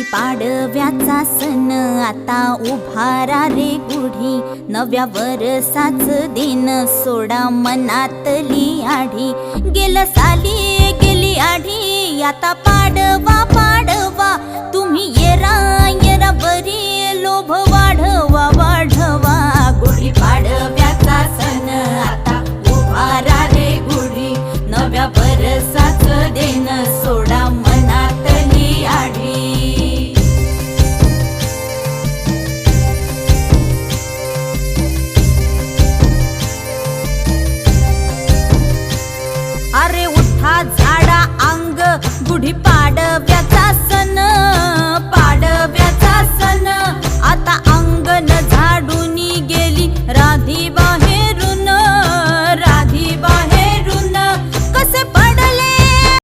पाडव्याचा सण आता उभारा रे गुढी, नव्या वर्षाच दिन सोडा मनातली आढी। गेलं साली गेली आढी, आता पाडवा पाडवा, तुम्ही येरा येरा बरी, लोभ वाढवा वाढवा। गुढी पाडव्याचा सण आता उभारा रे गुढी, नव्या वर्षाच दिन सोडा मनातली आढी। अरे उठा झाडा अंग, गुढी